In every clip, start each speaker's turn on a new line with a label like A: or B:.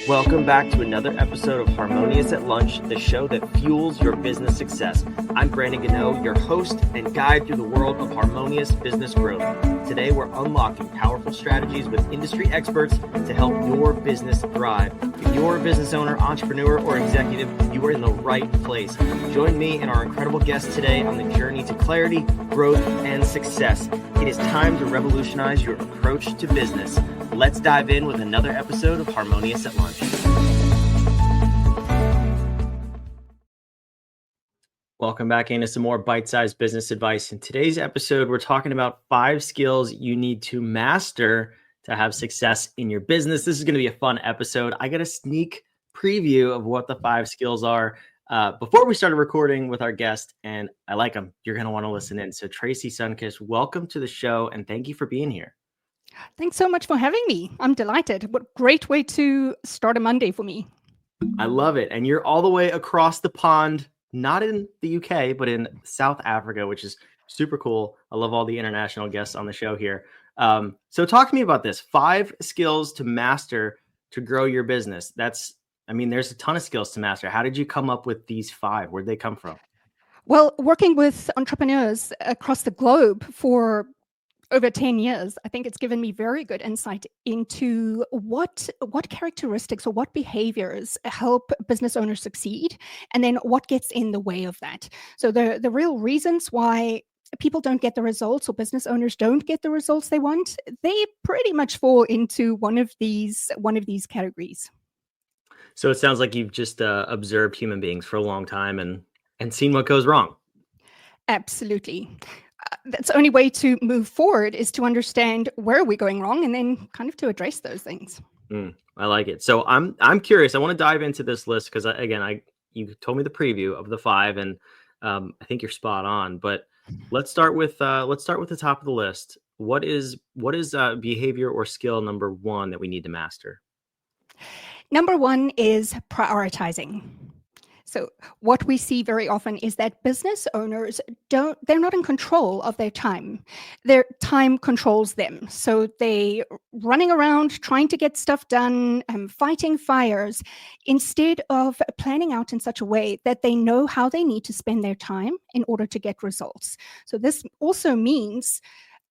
A: Welcome back to another episode of Harmonious at Lunch, the show that fuels your business success. I'm Brandon Gano, your host and guide through the world of harmonious business growth. Today, we're unlocking powerful strategies with industry experts to help your business thrive. If you're a business owner, entrepreneur, or executive, you are in the right place. Join me and our incredible guests today on the journey to clarity, growth, and success. It is time to revolutionize your approach to business. Let's dive in with another episode of Harmonious at Lunch. Welcome back into some more bite-sized business advice. In today's episode, we're talking about 5 skills you need to master to have success in your business. This is going to be a fun episode. I got a sneak preview of what the 5 skills are before we started recording with our guest, and I like them. You're going to want to listen in. So Tracey Sundkvist, welcome to the show, and thank you for being here.
B: Thanks so much for having me. I'm delighted. What a great way to start a Monday for me.
A: I love it. And you're all the way across the pond, not in the UK, but in South Africa, which is super cool. I love all the international guests on the show here. So talk to me about this. 5 skills to master to grow your business. There's a ton of skills to master. How did you come up with these 5? Where'd they come from?
B: Well, working with entrepreneurs across the globe for over 10 years, I think it's given me very good insight into what characteristics or what behaviors help business owners succeed, and then what gets in the way of that. So the real reasons why people don't get the results or business owners don't get the results they want, they pretty much fall into one of these categories.
A: So it sounds like you've just observed human beings for a long time and seen what goes wrong.
B: Absolutely. That's the only way to move forward is to understand where are we going wrong and then kind of to address those things.
A: I like it. So I'm curious. I want to dive into this list because you told me the preview of the 5, and I think you're spot on. But let's start with the top of the list. What is behavior or skill number 1 that we need to master?
B: Number 1 is prioritizing. So what we see very often is that business owners they're not in control of their time. Their time controls them. So they running around trying to get stuff done, fighting fires, instead of planning out in such a way that they know how they need to spend their time in order to get results. So this also means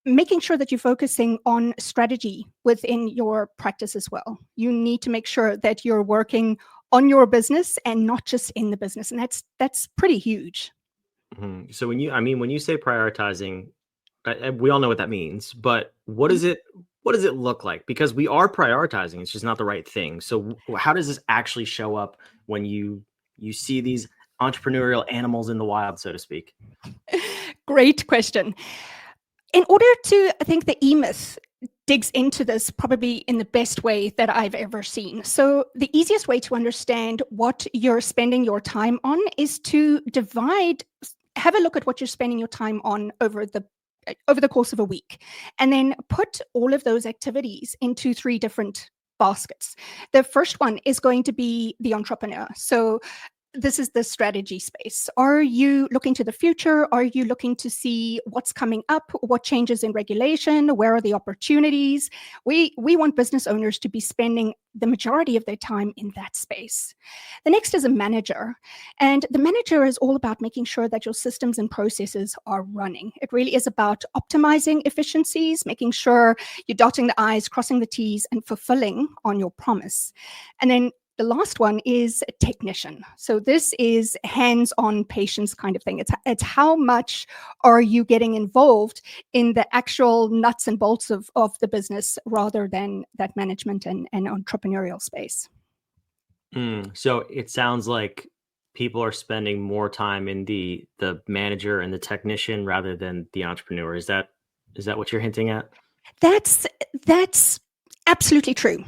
B: making sure that you're focusing on strategy within your practice as well. You need to make sure that you're working on your business and not just in the business. And that's pretty huge.
A: Mm-hmm. So when you say prioritizing, we all know what that means, but what does it look like? Because we are prioritizing, it's just not the right thing. So how does this actually show up when you see these entrepreneurial animals in the wild, so to speak?
B: Great question. In order to, I think the E-Myth digs into this probably in the best way that I've ever seen. So the easiest way to understand what you're spending your time on is to have a look at what you're spending your time on over the course of a week, and then put all of those activities into 3 different baskets. The first one is going to be the entrepreneur. So this is the strategy space. Are you looking to the future? Are you looking to see what's coming up? What changes in regulation? Where are the opportunities? We want business owners to be spending the majority of their time in that space. The next is a manager. And the manager is all about making sure that your systems and processes are running. It really is about optimizing efficiencies, making sure you're dotting the I's, crossing the T's, and fulfilling on your promise. And then the last one is a technician. So this is hands-on patience kind of thing. It's how much are you getting involved in the actual nuts and bolts of the business rather than that management and entrepreneurial space.
A: So it sounds like people are spending more time in the manager and the technician rather than the entrepreneur. Is that what you're hinting at?
B: That's absolutely true.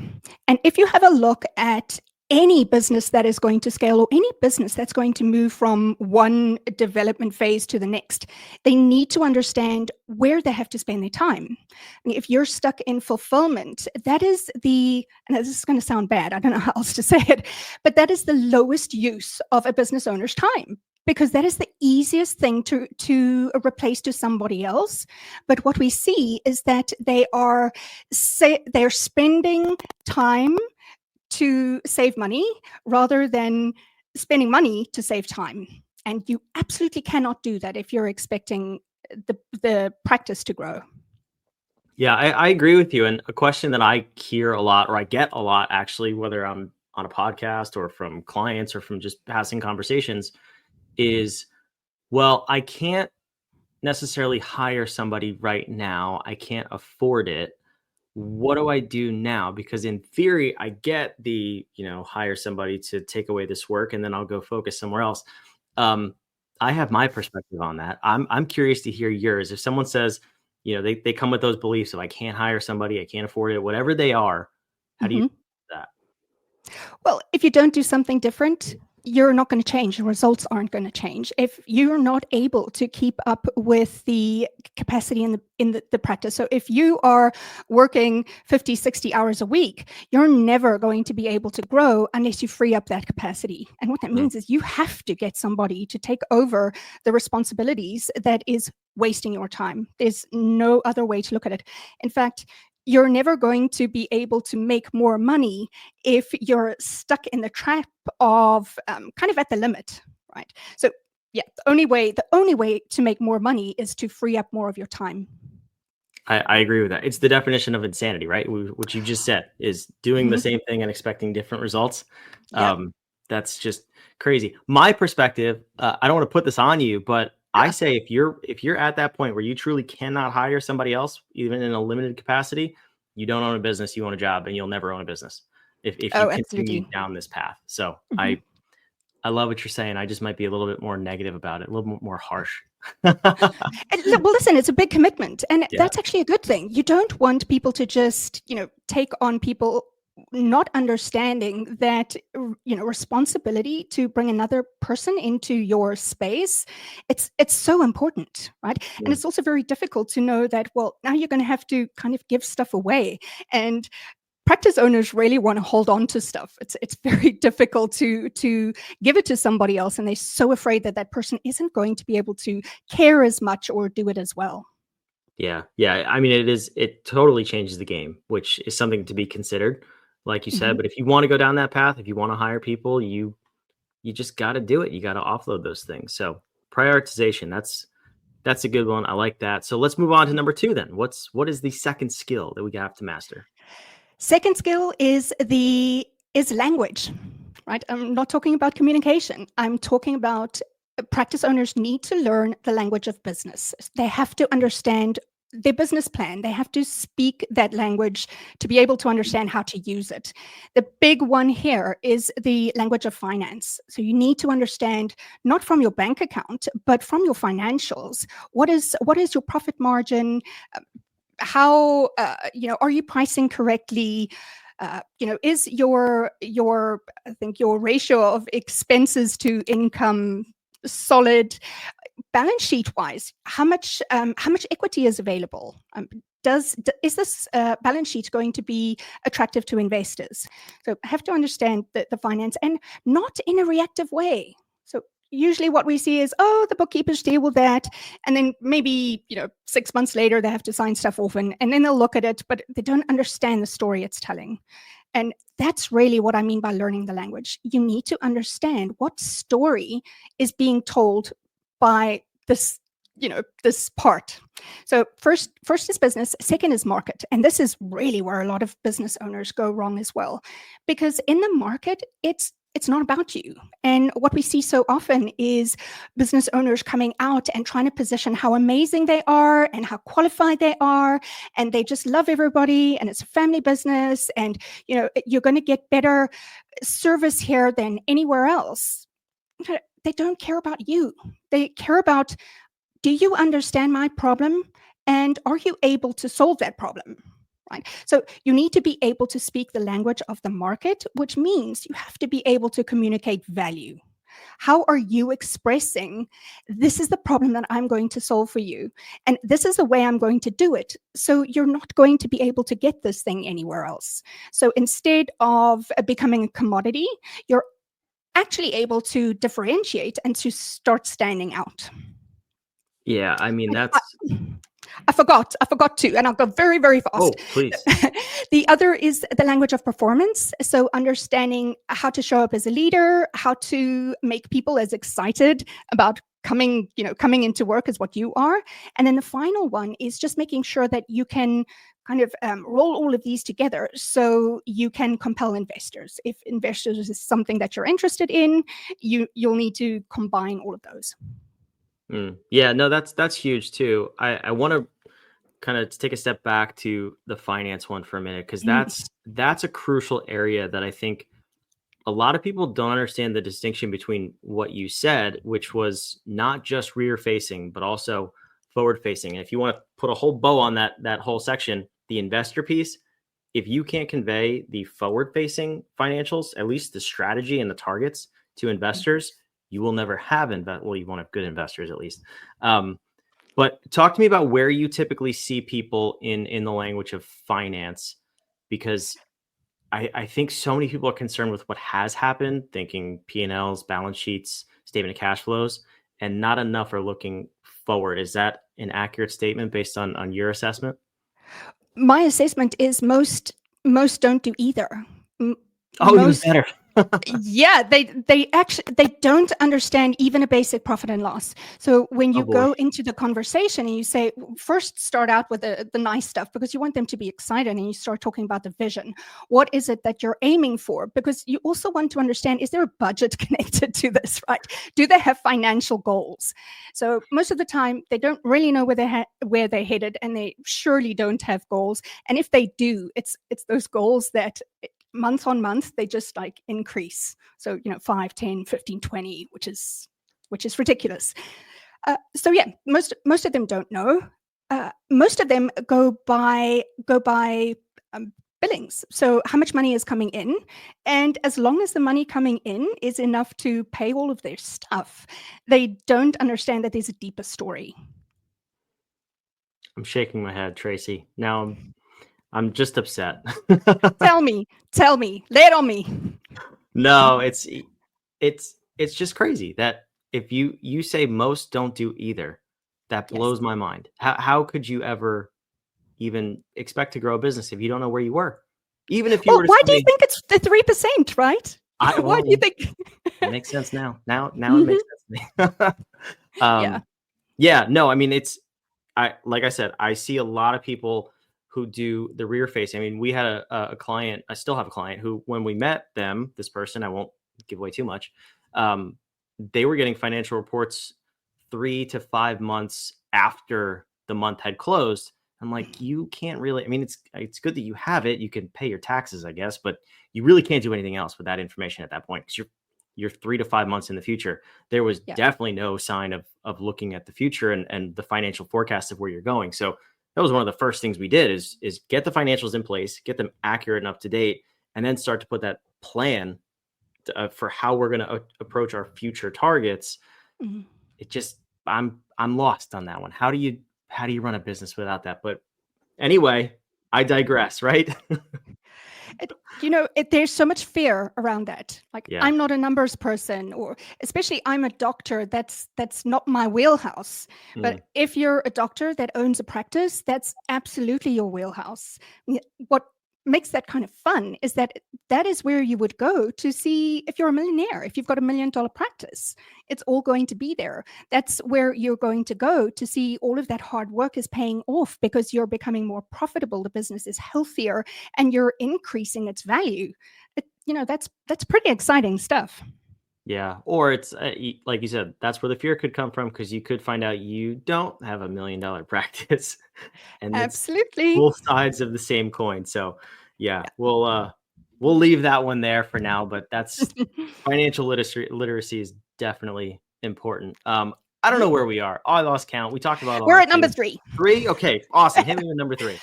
B: And if you have a look at any business that is going to scale or any business that's going to move from one development phase to the next, they need to understand where they have to spend their time. I mean, if you're stuck in fulfillment, that is and this is going to sound bad, I don't know how else to say it, but that is the lowest use of a business owner's time, because that is the easiest thing to replace to somebody else. But what we see is that they're spending time to save money rather than spending money to save time. And you absolutely cannot do that if you're expecting the practice to grow.
A: Yeah, I agree with you. And a question that I hear a lot, or I get a lot actually, whether I'm on a podcast or from clients or from just passing conversations, is, well, I can't necessarily hire somebody right now. I can't afford it. What do I do now? Because in theory, I get the, hire somebody to take away this work and then I'll go focus somewhere else. Um, I have my perspective on that. I'm curious to hear yours. If someone says, they come with those beliefs of I can't hire somebody, I can't afford it, whatever they are, how do you
B: Mhm.
A: do that?
B: Well, if you don't do something different, you're not going to change. The results aren't going to change. If you're not able to keep up with the capacity in the practice. So if you are working 50, 60 hours a week, you're never going to be able to grow unless you free up that capacity. And what that
A: Mm.
B: means is you have to get somebody to take over the responsibilities that is wasting your time. There's no other way to look at it. In fact, you're never going to be able to make more money if you're stuck in the trap of kind of at the limit, right? So yeah, the only way to make more money is to free up more of your time.
A: I agree with that. It's the definition of insanity, right? What you just said is doing the
B: Mhm.
A: same thing and expecting different results.
B: Yeah,
A: That's just crazy. My perspective, I don't want to put this on you, but I
B: yeah.
A: say if you're at that point where you truly cannot hire somebody else, even in a limited capacity, you don't own a business, you own a job, and you'll never own a business if you
B: Oh,
A: continue
B: absolutely.
A: down this path. So
B: Mhm.
A: I love what you're saying. I just might be a little bit more negative about it, a little more harsh.
B: Well, listen, it's a big commitment, and
A: Yeah.
B: that's actually a good thing. You don't want people to just, take on people not understanding that, responsibility to bring another person into your space. It's so important, right? And
A: Mm.
B: it's also very difficult to know that, well, now you're going to have to kind of give stuff away, and practice owners really want to hold on to stuff. It's very difficult to give it to somebody else, and they're so afraid that that person isn't going to be able to care as much or do it as well.
A: Yeah, yeah. I mean, it totally changes the game, which is something to be considered, like you said.
B: Mhm.
A: But if you want to go down that path, if you want to hire people, you just got to do it. You got to offload those things. So prioritization, that's a good one. I like that. So let's move on to number two then. What is the second skill that we have to master?
B: Second skill is language, right? I'm not talking about communication. I'm talking about practice owners need to learn the language of business. They have to understand their business plan. They have to speak that language to be able to understand how to use it. The big one here is the language of finance. So you need to understand not from your bank account, but from your financials. What is your profit margin? How are you pricing correctly? Is your I think your ratio of expenses to income solid? Balance sheet wise, how much equity is available? Is this balance sheet going to be attractive to investors? So I have to understand the finance, and not in a reactive way. So usually what we see is, oh, the bookkeepers deal with that, and then maybe 6 months later they have to sign stuff off, and then they'll look at it, but they don't understand the story it's telling. And that's really what I mean by learning the language. You need to understand what story is being told by this part. So first is business, second is market. And this is really where a lot of business owners go wrong as well. Because in the market, it's not about you. And what we see so often is business owners coming out and trying to position how amazing they are and how qualified they are, and they just love everybody, and it's a family business, and you're going to get better service here than anywhere else. They don't care about you. They care about, do you understand my problem? And are you able to solve that problem? Right. So you need to be able to speak the language of the market, which means you have to be able to communicate value. How are you expressing, this is the problem that I'm going to solve for you, and this is the way I'm going to do it? So you're not going to be able to get this thing anywhere else. So instead of becoming a commodity, you're actually able to differentiate and to start standing out.
A: Yeah, I mean
B: And
A: that's
B: I forgot two, and I'll go very, very
A: Oh,
B: fast.
A: please.
B: The other is the language of performance. So understanding how to show up as a leader, how to make people as excited about coming into work as what you are. And then the final one is just making sure that you can kind of roll all of these together so you can compel investors. If investors is something that you're interested in, you'll need to combine all of those.
A: Yeah, no, that's huge too. I want to kind of take a step back to the finance one for a minute, because that's a crucial area that I think a lot of people don't understand the distinction between what you said, which was not just rear facing, but also forward facing. And if you want to put a whole bow on that whole section, the investor piece, if you can't convey the forward facing financials, at least the strategy and the targets to investors, you will never have well, you won't have good investors at least. But talk to me about where you typically see people in the language of finance, because I think so many people are concerned with what has happened, thinking P&Ls, balance sheets, statement of cash flows, and not enough are looking forward. Is that an accurate statement based on your assessment?
B: My assessment is most don't do either.
A: Oh, even better.
B: Yeah, they actually they don't understand even a basic profit and loss. So when you go into the conversation and you say, first start out with the nice stuff, because you want them to be excited, and you start talking about the vision. What is it that you're aiming for? Because you also want to understand, is there a budget connected to this, right? Do they have financial goals? So most of the time they don't really know where they're headed, and they surely don't have goals. And if they do, it's those goals that month on month they just like increase. So 5, 10, 15, 20, which is ridiculous. So yeah, most of them don't know. Most of them go by billings. So how much money is coming in, and as long as the money coming in is enough to pay all of their stuff, they don't understand that there's a deeper story.
A: I'm shaking my head, Tracy. Now I'm just upset.
B: Tell me, lay it on me.
A: No, it's just crazy that if you say most don't do either, that blows my mind. How could you ever even expect to grow a business if you don't know where you were? Even if you were to
B: why do you think it's the 3%, right? Why do you think?
A: It makes sense now. Now it makes sense to me. Yeah, no, I mean, like I said, I see a lot of people who do the rear facing. I mean, we had a client, I still have a client who, when we met them, this person, I won't give away too much, they were getting financial reports 3 to 5 months after the month had closed. I'm like, you can't really, I mean, it's good that you have it. You can pay your taxes, I guess, but you really can't do anything else with that information at that point, because you're 3 to 5 months in the future. There was definitely no sign of looking at the future and the financial forecast of where you're going. So that was one of the first things we did is get the financials in place, get them accurate and up to date, and then start to put that plan for how we're going to approach our future targets. It just, I'm lost on that one. How do you run a business without that? But anyway, I digress, right?
B: There's so much fear around that. Like, I'm not a numbers person, or especially I'm a doctor. That's not my wheelhouse. But if you're a doctor that owns a practice, that's absolutely your wheelhouse. What makes that kind of fun is that is where you would go to see if you're a millionaire, if you've got $1 million practice. It's all going to be there. That's where you're going to go to see all of that hard work is paying off, because you're becoming more profitable, the business is healthier, and you're increasing its value. That's pretty exciting stuff. Yeah.
A: Or it's like you said, that's where the fear could come from, because you could find out you don't have $1 million practice. And
B: absolutely,
A: it's both sides of the same coin. So yeah. we'll leave that one there for now, but that's financial literacy is definitely important. I don't know where we are. Oh, I lost count. We talked about
B: we're at number 3.
A: 3. Okay, awesome. Hit me with number 3.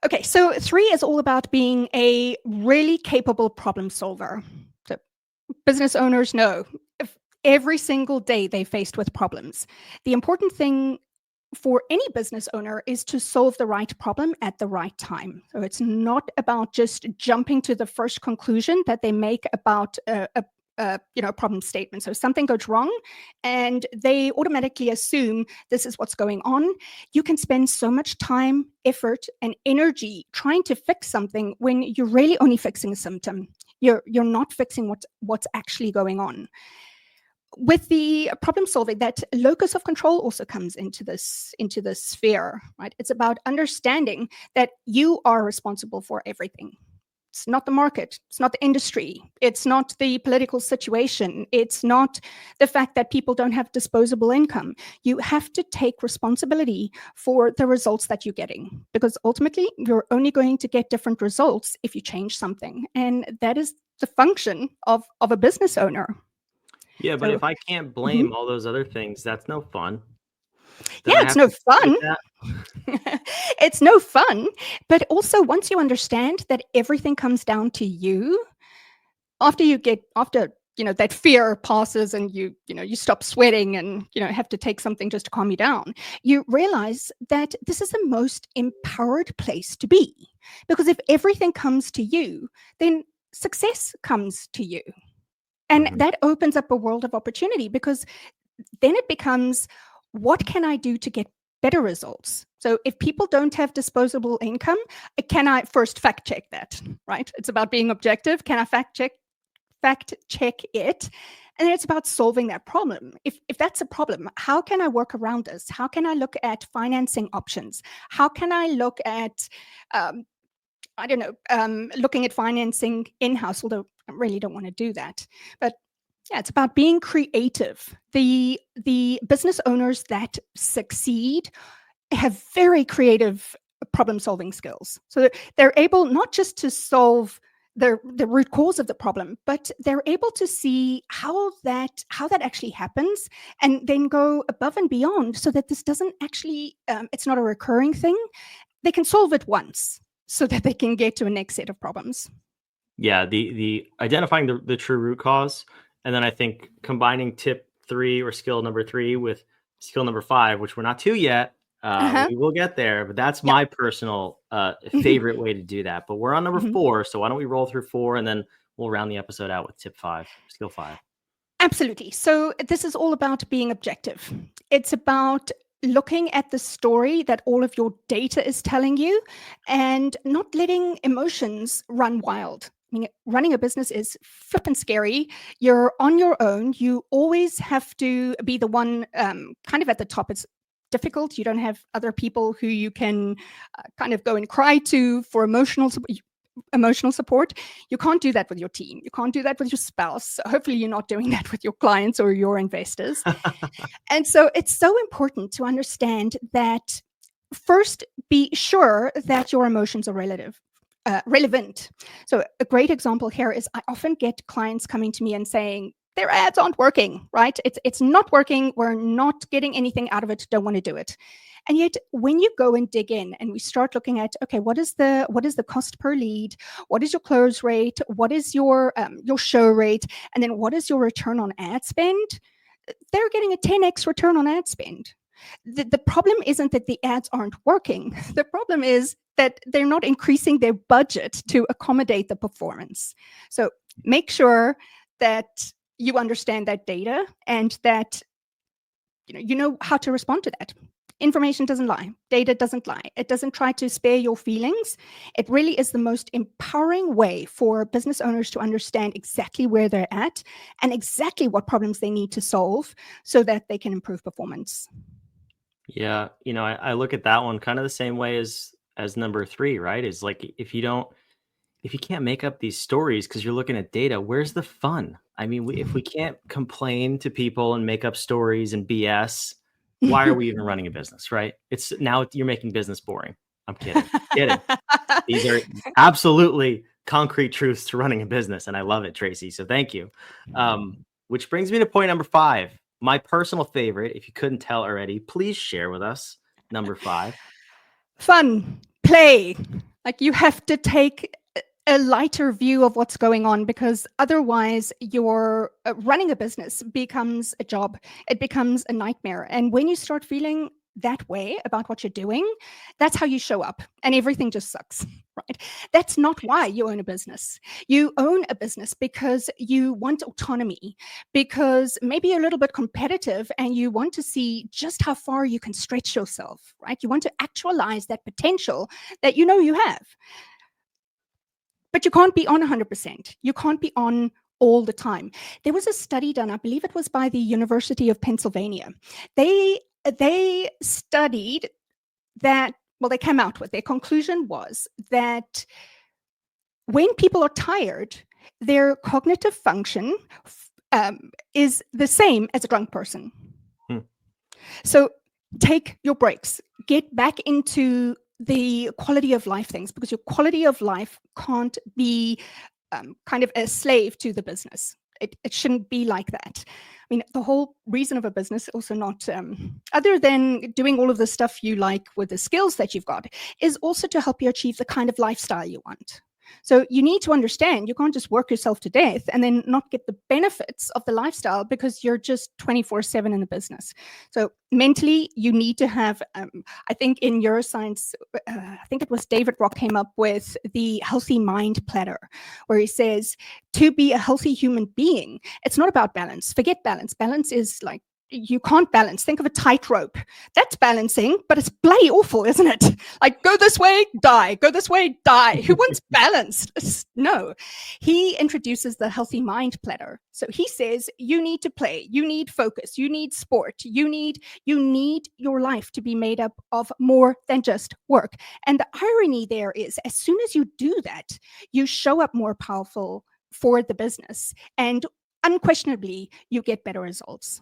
B: Okay, so 3 is all about being a really capable problem solver. So business owners know every single day they're faced with problems. The important thing for any business owner is to solve the right problem at the right time. So it's not about just jumping to the first conclusion that they make about a a problem statement. So something goes wrong and they automatically assume this is what's going on. You can spend so much time, effort, and energy trying to fix something when you're really only fixing a symptom. You're not fixing what's actually going on. With the problem solving, that locus of control also comes into this sphere, right? It's about understanding that you are responsible for everything. It's not the market, it's not the industry, it's not the political situation, it's not the fact that people don't have disposable income. You have to take responsibility for the results that you're getting, because ultimately you're only going to get different results if you change something. And that is the function of a business owner.
A: Yeah, but
B: So,
A: if I can't blame all those other things, that's no fun. Then
B: yeah,
A: I
B: it's
A: have
B: no
A: to sit with
B: fun.
A: that.
B: It's no fun. But also, once you understand that everything comes down to you, after that fear passes and you stop sweating and have to take something just to calm you down, you realize that this is the most empowered place to be. Because if everything comes to you, then success comes to you. And
A: Mhm.
B: that opens up a world of opportunity, because then it becomes, what can I do to get better results? So if people don't have disposable income, can I first fact check that, right? It's about being objective. Can I fact check it? And then it's about solving that problem. If that's a problem, how can I work around this? How can I look at financing options? How can I look at looking at financing in-house, although I really don't want to do that. But yeah, it's about being creative. The business owners that succeed have very creative problem-solving skills. So they're able not just to solve the root cause of the problem, but they're able to see how that actually happens, and then go above and beyond, so that this doesn't actually, it's not a recurring thing. They can solve it once, so that they can get to a next set of problems.
A: Yeah, the identifying the true root cause, and then I think combining tip 3 or skill number 3 with skill number 5, which we're not to yet.
B: Uh-huh.
A: We will get there, but that's
B: Yeah.
A: my personal favorite way to do that. But we're on number
B: Mhm.
A: 4, so why don't we roll through 4 and then we'll round the episode out with tip 5, skill 5.
B: Absolutely. So this is all about being objective. It's about looking at the story that all of your data is telling you, and not letting emotions run wild. I mean, running a business is flippin' scary. You're on your own. You always have to be the one kind of at the top. It's difficult. You don't have other people who you can kind of go and cry to for emotional support. You can't do that with your team. You can't do that with your spouse. Hopefully you're not doing that with your clients or your investors. And so it's so important to understand that, first, be sure that your emotions are relevant. So a great example here is, I often get clients coming to me and saying their ads aren't working, right? It's not working. We're not getting anything out of it. Don't want to do it. And yet, when you go and dig in and we start looking at, okay, what is the cost per lead? What is your close rate? What is your show rate? And then what is your return on ad spend? They're getting a 10x return on ad spend. The problem isn't that the ads aren't working. The problem is that they're not increasing their budget to accommodate the performance. So make sure that you understand that data, and that you know how to respond to that. Information doesn't lie. Data doesn't lie. It doesn't try to spare your feelings. It really is the most empowering way for business owners to understand exactly where they're at and exactly what problems they need to solve, so that they can improve performance.
A: Yeah, I look at that one kind of the same way as number 3, right? Is like, if you can't make up these stories because you're looking at data, where's the fun? I mean, if we can't complain to people and make up stories and BS, why are we even running a business, right? It's now you're making business boring. I'm kidding. Kidding. These are absolutely concrete truths to running a business, and I love it, Tracy. So thank you. Which brings me to point number 5, my personal favorite. If you couldn't tell already, please share with us number 5.
B: Fun, play. Like, you have to take a lighter view of what's going on, because otherwise your running a business becomes a job. It becomes a nightmare. And when you start feeling that way about what you're doing, that's how you show up, and everything just sucks, right? That's not why you own a business. You own a business because you want autonomy, because maybe you're a little bit competitive and you want to see just how far you can stretch yourself, right? You want to actualize that potential that you know you have. But you can't be on 100%. You can't be on all the time. There was a study done, I believe it was by the University of Pennsylvania. They studied that, well, they came out with their conclusion was that when people are tired, their cognitive function is the same as a drunk person. So take your breaks, get back into the quality of life things, because your quality of life can't be kind of a slave to the business. It shouldn't be like that. I mean, the whole reason of a business, also not other than doing all of the stuff you like with the skills that you've got, is also to help you achieve the kind of lifestyle you want. So you need to understand you can't just work yourself to death and then not get the benefits of the lifestyle because you're just 24/7 in the business. So mentally, you need to have, I think in neuroscience, I think it was David Rock came up with the healthy mind platter, where he says to be a healthy human being, it's not about balance. Forget balance. Balance is like, you can't balance. Think of a tightrope. That's balancing, but it's bloody awful, isn't it? Like, go this way, die. Go this way, die. Who wants balance? No. He introduces the healthy mind platter. So he says you need to play, you need focus, you need sport, you need your life to be made up of more than just work. And the irony there is, as soon as you do that, you show up more powerful for the business, and unquestionably, you get better results.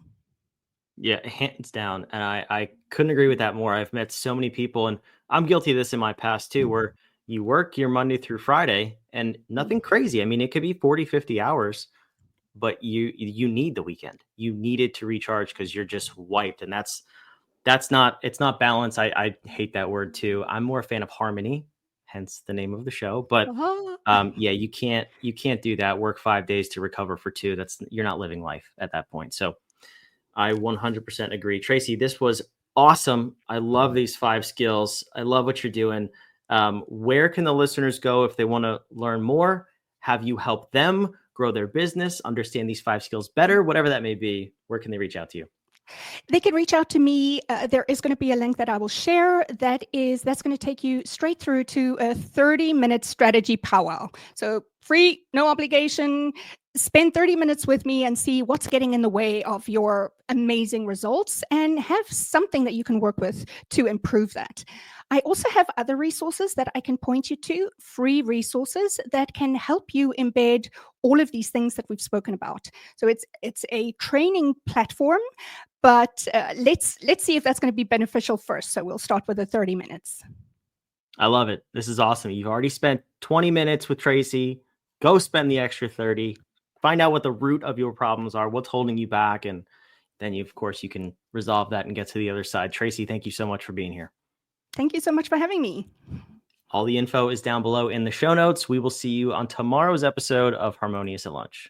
A: Yeah, hands down. And I couldn't agree with that more. I've met so many people, and I'm guilty of this in my past too, where you work your Monday through Friday and nothing crazy. I mean, it could be 40, 50 hours, but you need the weekend. You need it to recharge because you're just wiped. And it's not balance. I hate that word too. I'm more a fan of harmony, hence the name of the show. But yeah, you can't do that. Work 5 days to recover for 2. You're not living life at that point. So I 100% agree. Tracey, this was awesome. I love these 5 skills. I love what you're doing. Where can the listeners go if they want to learn more? Have you help them grow their business, understand these 5 skills better, whatever that may be? Where can they reach out to you?
B: They can reach out to me. There is going to be a link that I will share. That's going to take you straight through to a 30-minute strategy powwow. So free, no obligation. Spend 30 minutes with me and see what's getting in the way of your amazing results, and have something that you can work with to improve that. I also have other resources that I can point you to, free resources that can help you embed all of these things that we've spoken about. So it's a training platform, but let's see if that's going to be beneficial first. So we'll start with the 30 minutes.
A: I love it. This is awesome. You've already spent 20 minutes with Tracey. Go spend the extra 30. Find out what the root of your problems are, what's holding you back, and then of course you can resolve that and get to the other side. Tracey, thank you so much for being here.
B: Thank you so much for having me.
A: All the info is down below in the show notes. We will see you on tomorrow's episode of Harmonious at Lunch.